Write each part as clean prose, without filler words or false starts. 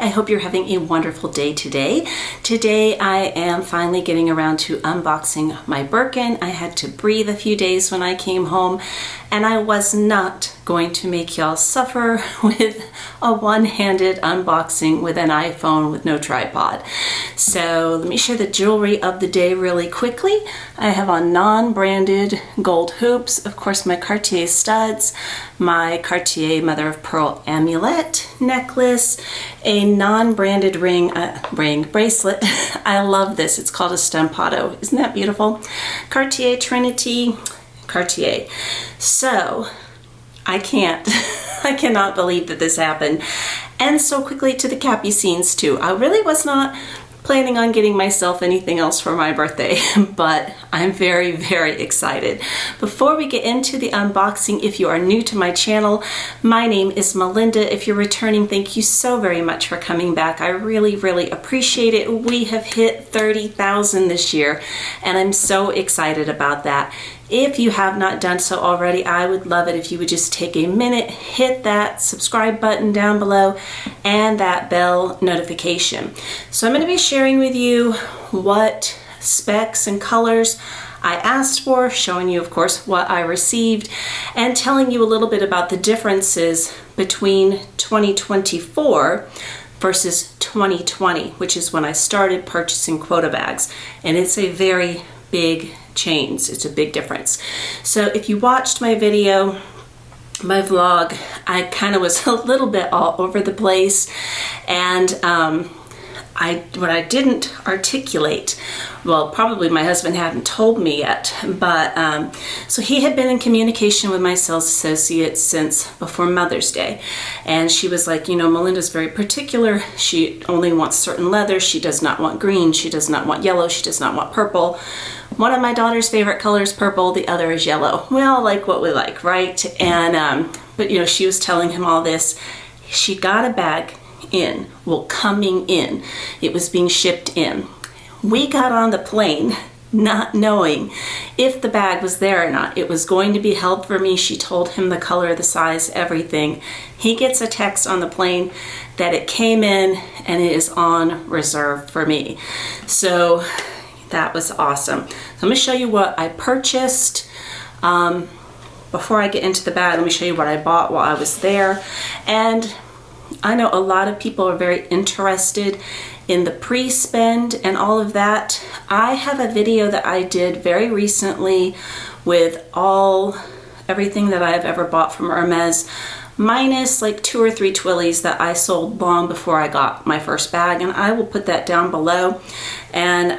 I hope you're having a wonderful day today. Today I am finally getting around to unboxing my Birkin. I had to breathe a few days when I came home, and I was not going to make y'all suffer with a one-handed unboxing with an iPhone with no tripod. So let me share the jewelry of the day really quickly. I have on non-branded gold hoops, of course my Cartier studs, my Cartier mother of pearl amulet, necklace, a non-branded bracelet. I love this. It's called a Stampato. Isn't that beautiful? Cartier Trinity, Cartier. So I cannot believe that this happened. And so quickly to the Capucines too. I really was not planning on getting myself anything else for my birthday, but I'm very, very excited. Before we get into the unboxing, if you are new to my channel, my name is Melinda. If you're returning, thank you so very much for coming back. I really, really appreciate it. We have hit 30,000 this year, and I'm so excited about that. If you have not done so already, I would love it if you would just take a minute, hit that subscribe button down below and that bell notification. So I'm going to be sharing with you what specs and colors I asked for, showing you of course what I received, and telling you a little bit about the differences between 2024 versus 2020, which is when I started purchasing quota bags, and it's a very big change. It's a big difference. So if you watched my video, my vlog, I kind of was a little bit all over the place, and what I didn't articulate, well, probably my husband hadn't told me yet, but so he had been in communication with my sales associate since before Mother's Day, and she was like, you know, Melinda's very particular. She only wants certain leathers. She does not want green. She does not want yellow. She does not want purple. One of my daughter's favorite colors is purple. The other is yellow. We all like what we like, right? And but you know, she was telling him all this. She got a bag in, well, coming in. It was being shipped in. We got on the plane not knowing if the bag was there or not. It was going to be held for me. She told him the color, the size, everything. He gets a text on the plane that it came in and it is on reserve for me. So that was awesome. So I'm going to show you what I purchased. Before I get into the bag, let me show you what I bought while I was there. And I know a lot of people are very interested in the pre-spend and all of that. I have a video that I did very recently with everything that I've ever bought from Hermes, minus like 2 or 3 Twillies that I sold long before I got my first bag, and I will put that down below, and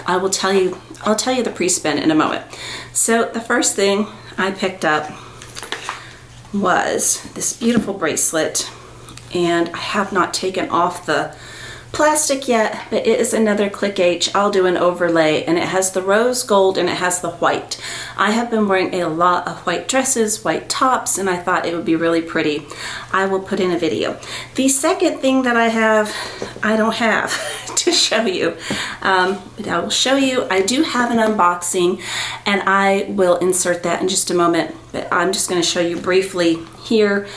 I'll tell you the pre-spend in a moment. So the first thing I picked up was this beautiful bracelet, and I have not taken off the plastic yet, but it is another Click H. I'll do an overlay, and it has the rose gold and it has the white. I have been wearing a lot of white dresses, white tops, and I thought it would be really pretty. I will put in a video. The second thing that I don't have to show you, but I will show you. I do have an unboxing, and I will insert that in just a moment, but I'm just going to show you briefly here.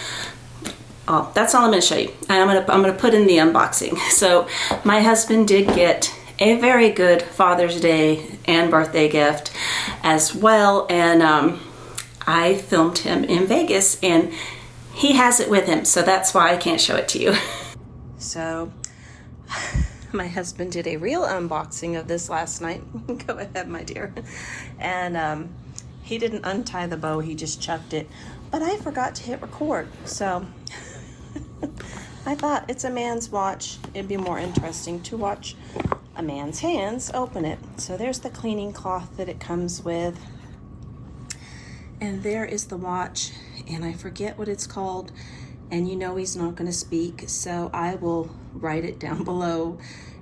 Oh, that's all I'm going to show you. And I'm going to put in the unboxing. So my husband did get a very good Father's Day and birthday gift as well, and I filmed him in Vegas, and he has it with him, so that's why I can't show it to you. So my husband did a real unboxing of this last night. Go ahead, my dear. And he didn't untie the bow, he just chucked it, but I forgot to hit record, so I thought it's a man's watch. It'd be more interesting to watch a man's hands open it. So there's the cleaning cloth that it comes with. And there is the watch, and I forget what it's called, and you know he's not going to speak, so I will write it down below,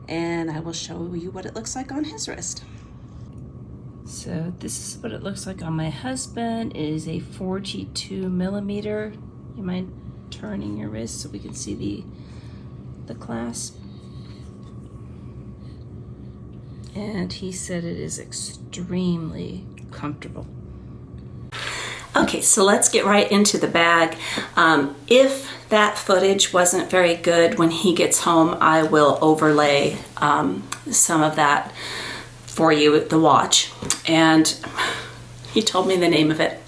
and I will show you what it looks like on his wrist. So this is what it looks like on my husband. It is a 42 millimeter. You mind turning your wrist so we can see the clasp? And he said it is extremely comfortable. Okay, so let's get right into the bag. If that footage wasn't very good when he gets home, I will overlay some of that for you at the watch. And he told me the name of it.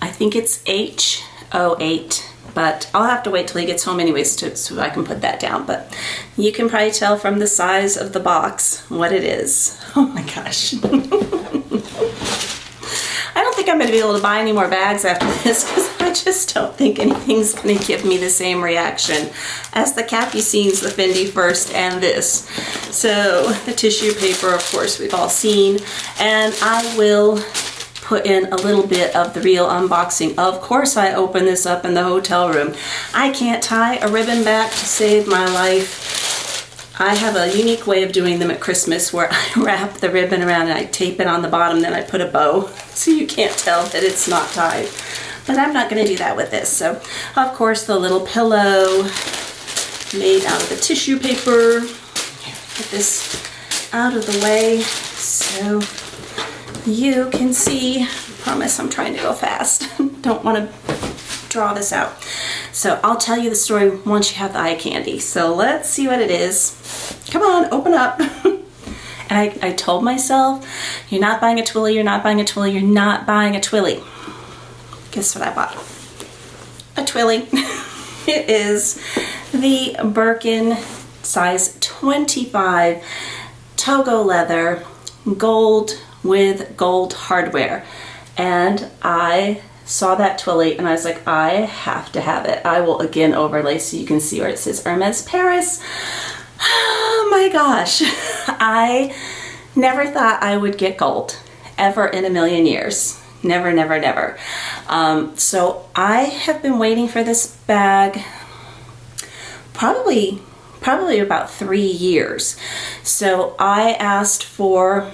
I think it's H08, but I'll have to wait till he gets home anyways so I can put that down. But you can probably tell from the size of the box what it is. Oh my gosh. I don't think I'm going to be able to buy any more bags after this because I just don't think anything's going to give me the same reaction as the Capucines, the Fendi First, and this. So the tissue paper, of course, we've all seen, and I will put in a little bit of the real unboxing. Of course, I opened this up in the hotel room. I can't tie a ribbon back to save my life. I have a unique way of doing them at Christmas where I wrap the ribbon around and I tape it on the bottom, then I put a bow so you can't tell that it's not tied. But I'm not going to do that with this. So, of course, the little pillow made out of the tissue paper. Get this out of the way so you can see. I promise I'm trying to go fast. Don't want to draw this out. So I'll tell you the story once you have the eye candy. So let's see what it is. Come on, open up. And I told myself, you're not buying a Twilly, you're not buying a Twilly, you're not buying a Twilly. Guess what I bought? A Twilly. It is the Birkin size 25 Togo leather, gold with gold hardware. And I saw that Twilly and I was like, I have to have it. I will again overlay so you can see where it says Hermes Paris. Oh my gosh. I never thought I would get gold ever in a million years. Never, never, never. So I have been waiting for this bag probably about 3 years. So I asked for,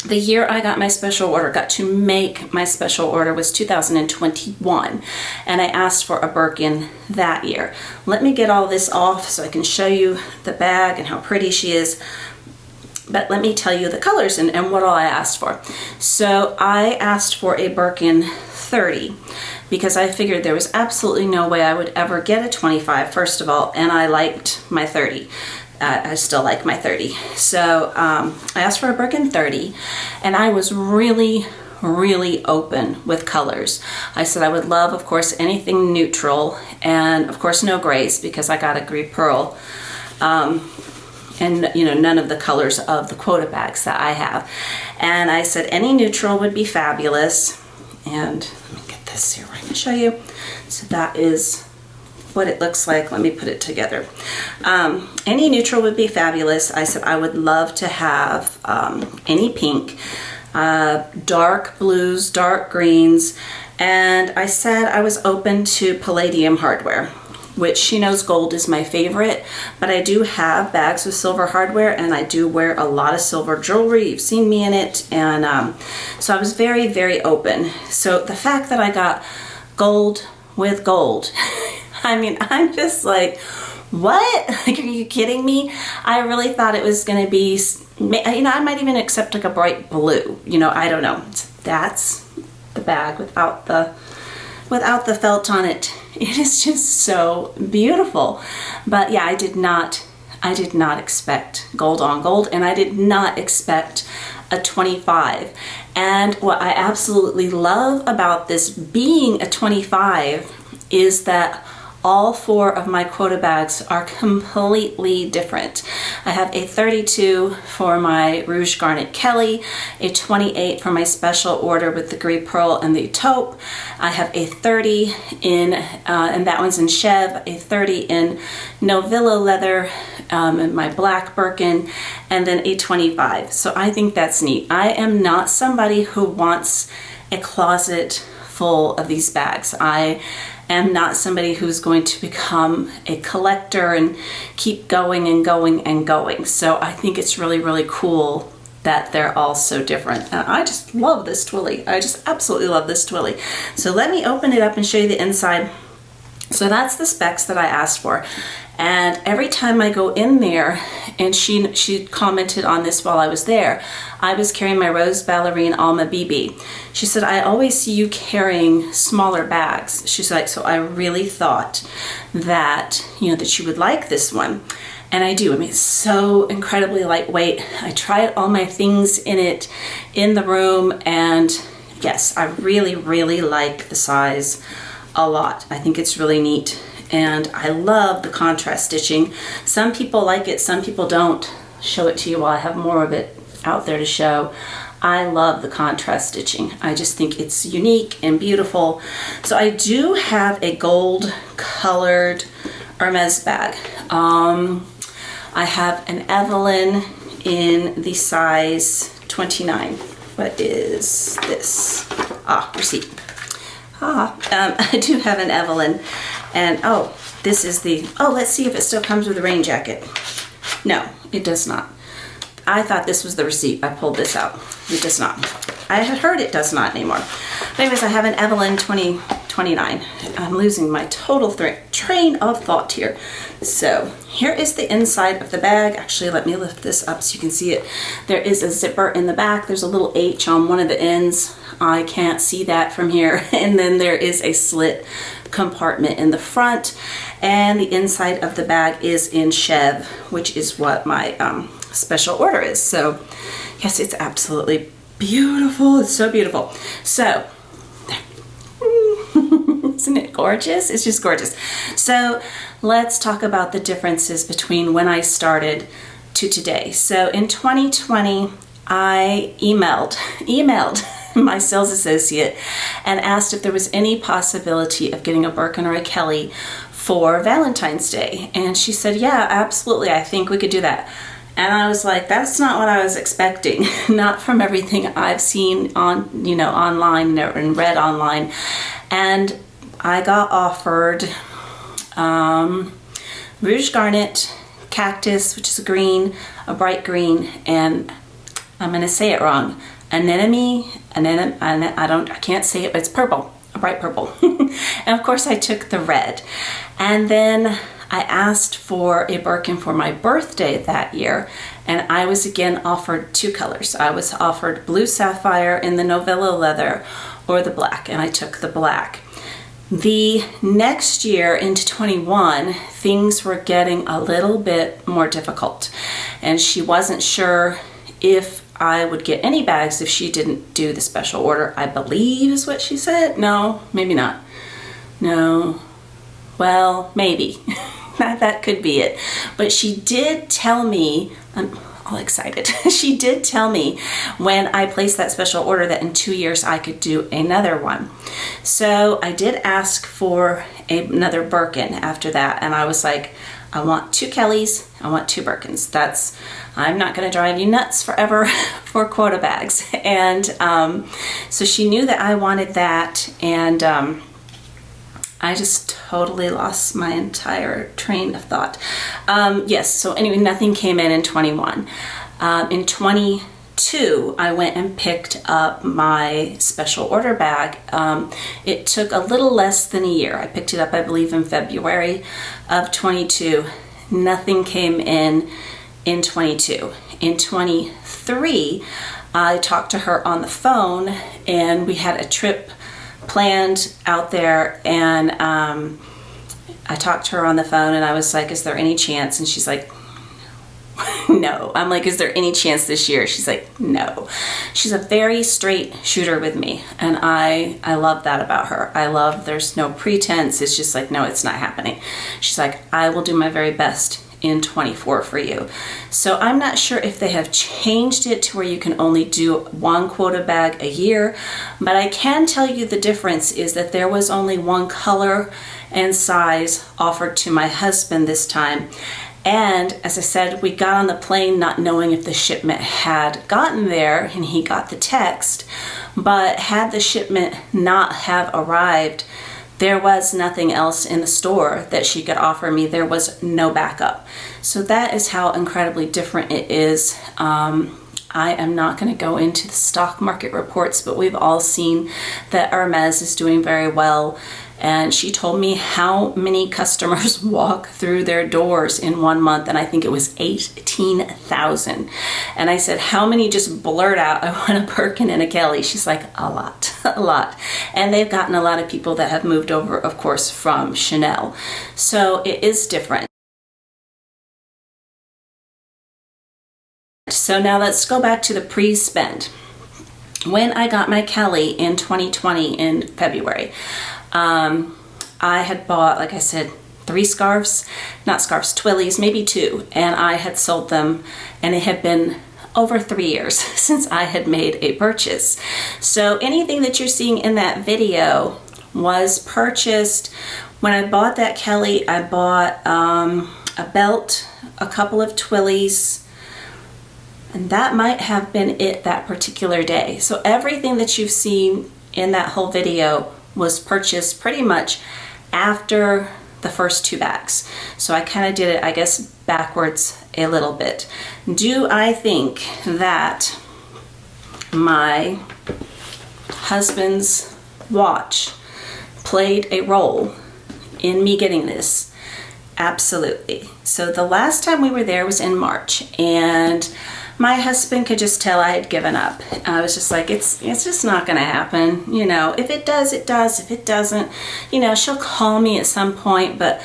the year I got my special order, got to make my special order was 2021, and I asked for a Birkin that year. Let me get all this off so I can show you the bag and how pretty she is. But let me tell you the colors and what all I asked for. So I asked for a Birkin 30 because I figured there was absolutely no way I would ever get a 25, first of all, and I liked my 30. I still like my 30. So I asked for a Birkin 30, and I was really, really open with colors. I said I would love, of course, anything neutral, and of course no grays because I got a gris pearl. And you know, none of the colors of the quota bags that I have. And I said any neutral would be fabulous. And let me get this here, I can show you. So that is what it looks like. Let me put it together. Any neutral would be fabulous. I said I would love to have any pink, dark blues, dark greens, and I said I was open to palladium hardware, which she knows gold is my favorite, but I do have bags with silver hardware, and I do wear a lot of silver jewelry. You've seen me in it, and so I was very, very open. So the fact that I got gold with gold, I mean, I'm just like, what? Like, are you kidding me? I really thought it was going to be, you know, I might even accept like a bright blue, you know, I don't know. That's the bag without the felt on it. It is just so beautiful. But yeah, I did not expect gold on gold, and I did not expect a 25. And what I absolutely love about this being a 25 is that all 4 of my quota bags are completely different. I have a 32 for my Rouge Garnet Kelly, a 28 for my special order with the gris pearl and the taupe. I have a 30 in, and that one's in Chev, a 30 in Novillo leather, and my black Birkin, and then a 25. So I think that's neat. I am not somebody who wants a closet full of these bags. I am not somebody who's going to become a collector and keep going and going and going. So I think it's really, really cool that they're all so different. And I just love this Twilly. I just absolutely love this Twilly. So let me open it up and show you the inside. So that's the specs that I asked for. And every time I go in there, and she commented on this while I was there, I was carrying my Rose Ballerine Alma BB. She said, I always see you carrying smaller bags. She's like, so I really thought that, you know, that you would like this one. And I do. I mean, it's so incredibly lightweight. I tried all my things in it in the room, and yes, I really, really like the size a lot. I think it's really neat. And I love the contrast stitching. Some people like it, some people don't. Show it to you while I have more of it out there to show. I love the contrast stitching. I just think it's unique and beautiful. So I do have a gold colored Hermes bag. I have an Evelyn in the size 29. What is this? Receipt. I do have an Evelyn, and this is the, let's see if it still comes with a rain jacket. No, it does not. I thought this was the receipt. I pulled this out. It does not. I had heard it does not anymore. But anyways, I have an Evelyn 2029. I'm losing my total train of thought here. So here is the inside of the bag. Actually, let me lift this up so you can see it. There is a zipper in the back. There's a little H on one of the ends. I can't see that from here. And then there is a slit compartment in the front. And the inside of the bag is in Chev, which is what my special order is. So yes, it's absolutely beautiful. It's so beautiful. So isn't it gorgeous? It's just gorgeous. So let's talk about the differences between when I started to today. So in 2020, I emailed my sales associate and asked if there was any possibility of getting a Birkin or a Kelly for Valentine's Day. And she said, yeah, absolutely. I think we could do that. And I was like, that's not what I was expecting. Not from everything I've seen on, you know, online and read online. And I got offered Rouge Garnet, Cactus, which is a green, a bright green, and I'm gonna say it wrong. Anemone, I can't say it, but it's purple, a bright purple. And of course I took the red. And then I asked for a Birkin for my birthday that year, and I was again offered two colors. I was offered blue sapphire in the Novello leather or the black, and I took the black. The next year into 21, things were getting a little bit more difficult, and she wasn't sure if I would get any bags if she didn't do the special order, I believe is what she said. No, maybe not. No, well, maybe. That could be it. But she did tell me, I'm all excited, she did tell me when I placed that special order that in 2 years I could do another one. So I did ask for another Birkin after that, and I was like, I want 2 Kellys, I want 2 Birkins. I'm not gonna drive you nuts forever for quota bags. And so she knew that I wanted that, and I just totally lost my entire train of thought. Yes, so anyway, nothing came in 21. In 22, I went and picked up my special order bag. It took a little less than a year. I picked it up, I believe, in February of 22. Nothing came in 22. In 23, I talked to her on the phone, and we had a trip planned out there, and I talked to her on the phone, and I was like, is there any chance? And she's like, no. I'm like, is there any chance this year? She's like, no. She's a very straight shooter with me, and I love that about her. I love there's no pretense. It's just like, no, it's not happening. She's like, I will do my very best in 24 for you. So I'm not sure if they have changed it to where you can only do 1 quota bag a year, but I can tell you the difference is that there was only 1 color and size offered to my husband this time. And as I said, we got on the plane not knowing if the shipment had gotten there, and he got the text, but had the shipment not have arrived, there was nothing else in the store that she could offer me. There was no backup. So that is how incredibly different it is. I am not going to go into the stock market reports, but we've all seen that Hermes is doing very well. And she told me how many customers walk through their doors in 1 month, and I think it was 18,000. And I said, how many just blurt out, I want a Birkin and a Kelly? She's like, a lot, a lot. And they've gotten a lot of people that have moved over, of course, from Chanel. So it is different. So now let's go back to the pre-spend. When I got my Kelly in 2020 in February, I had bought, like I said, 3 scarves, not scarves, twillies, maybe 2, and I had sold them, and it had been over 3 years since I had made a purchase. So anything that you're seeing in that video was purchased. When I bought that Kelly, I bought a belt, a couple of twillies, and that might have been it that particular day. So everything that you've seen in that whole video was purchased pretty much after the first 2 bags. So I kind of did it, I guess, backwards a little bit. Do I think that my husband's watch played a role in me getting this? Absolutely. So the last time we were there was in March, and my husband could just tell I had given up. I was just like, it's just not going to happen. You know, if it does, it does. If it doesn't, you know, she'll call me at some point, but,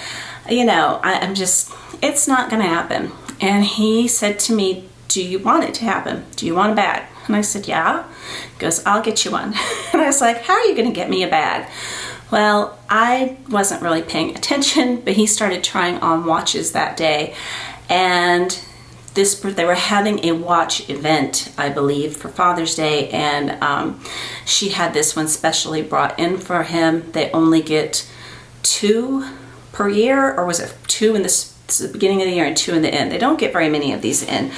you know, I'm just, it's not going to happen. And he said to me, do you want it to happen? Do you want a bag? And I said, yeah. He goes, I'll get you one. And I was like, how are you going to get me a bag? Well, I wasn't really paying attention, but he started trying on watches that day. And they were having a watch event, I believe, for Father's Day, and she had this one specially brought in for him. They only get 2 per year, or was it 2 in the beginning of the year and 2 in the end? They don't get very many of these in.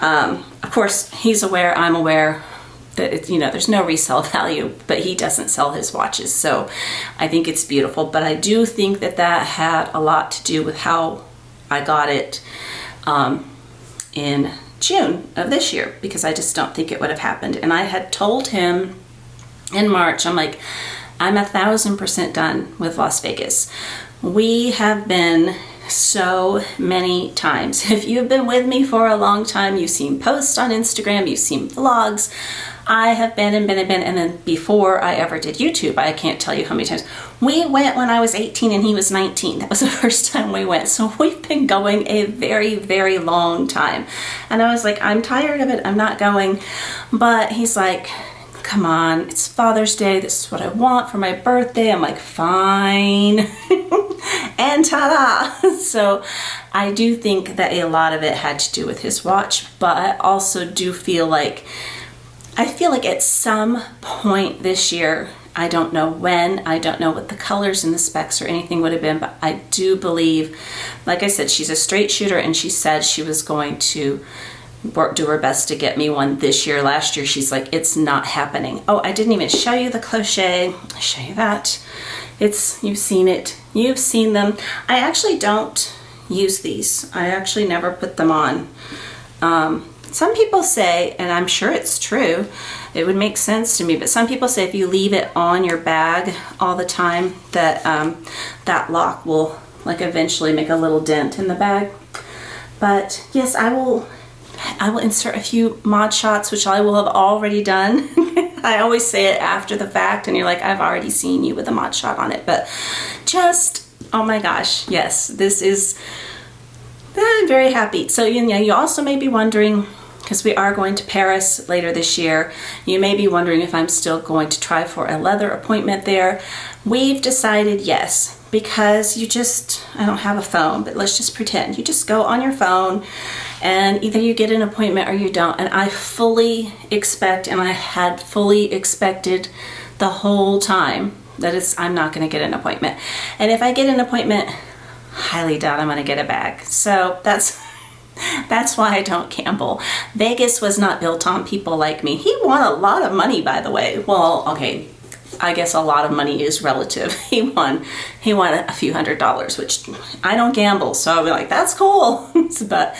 Of course, he's aware, I'm aware that it's, you know, there's no resale value, but he doesn't sell his watches, so I think it's beautiful. But I do think that that had a lot to do with how I got it in June of this year, because I just don't think it would have happened. And I had told him in March, I'm like, I'm 1,000% done with Las Vegas. We have been so many times. If you've been with me for a long time, you've seen posts on Instagram, you've seen vlogs. I have been and then before I ever did YouTube, I can't tell you how many times. We went when I was 18 and he was 19. That was the first time we went. So we've been going a very, very long time. And I was like, I'm tired of it, I'm not going. But he's like, come on, it's Father's Day, this is what I want for my birthday. I'm like, fine. And ta-da! So I do think that a lot of it had to do with his watch, but I also do feel like, at some point this year, I don't know when, I don't know what the colors and the specs or anything would have been, but I do believe, like I said, she's a straight shooter, and she said she was going to do her best to get me one this year. Last year, she's like, it's not happening. Oh, I didn't even show you the cloche. I'll show you that. You've seen it. You've seen them. I actually don't use these. I actually never put them on. Some people say, and I'm sure it's true, it would make sense to me, but some people say if you leave it on your bag all the time, that that lock will like eventually make a little dent in the bag. But yes, I will insert a few mod shots, which I will have already done. I always say it after the fact, and you're like, I've already seen you with a mod shot on it, but just, oh my gosh, yes, this is, I'm very happy. So you also may be wondering, because we are going to Paris later this year, you may be wondering if I'm still going to try for a leather appointment there. We've decided yes, because I don't have a phone, but let's just pretend. You just go on your phone, and either you get an appointment or you don't. And I fully expect, and I had fully expected the whole time that I'm not going to get an appointment. And if I get an appointment, highly doubt I'm going to get a bag. So that's why I don't gamble. Vegas was not built on people like me. He won a lot of money, by the way. Well, okay, I guess a lot of money is relative. He won a few $100s, which I don't gamble, so I'll be like, that's cool. But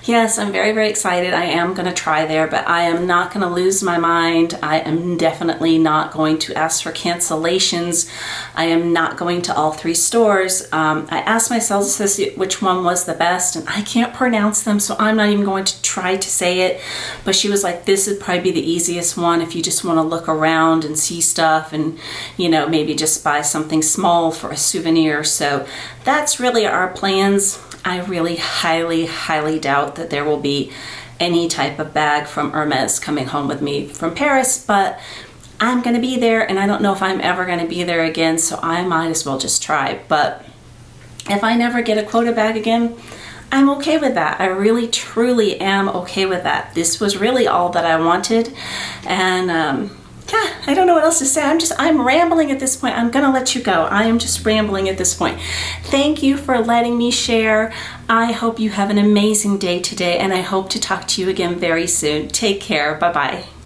Yes, I'm very, very excited. I am going to try there, but I am not going to lose my mind. I am definitely not going to ask for cancellations. I am not going to all 3 stores. I asked my sales associate which one was the best, and I can't pronounce them, so I'm not even going to try to say it. But she was like, this would probably be the easiest one if you just want to look around and see stuff and, you know, maybe just buy something small for a souvenir. So that's really our plans. I really highly, highly doubt that there will be any type of bag from Hermes coming home with me from Paris, but I'm going to be there, and I don't know if I'm ever going to be there again, so I might as well just try. But if I never get a quota bag again, I'm okay with that. I really, truly am okay with that. This was really all that I wanted, and yeah, I don't know what else to say. I'm rambling at this point. I'm gonna let you go. I am just rambling at this point. Thank you for letting me share. I hope you have an amazing day today, and I hope to talk to you again very soon. Take care. Bye-bye.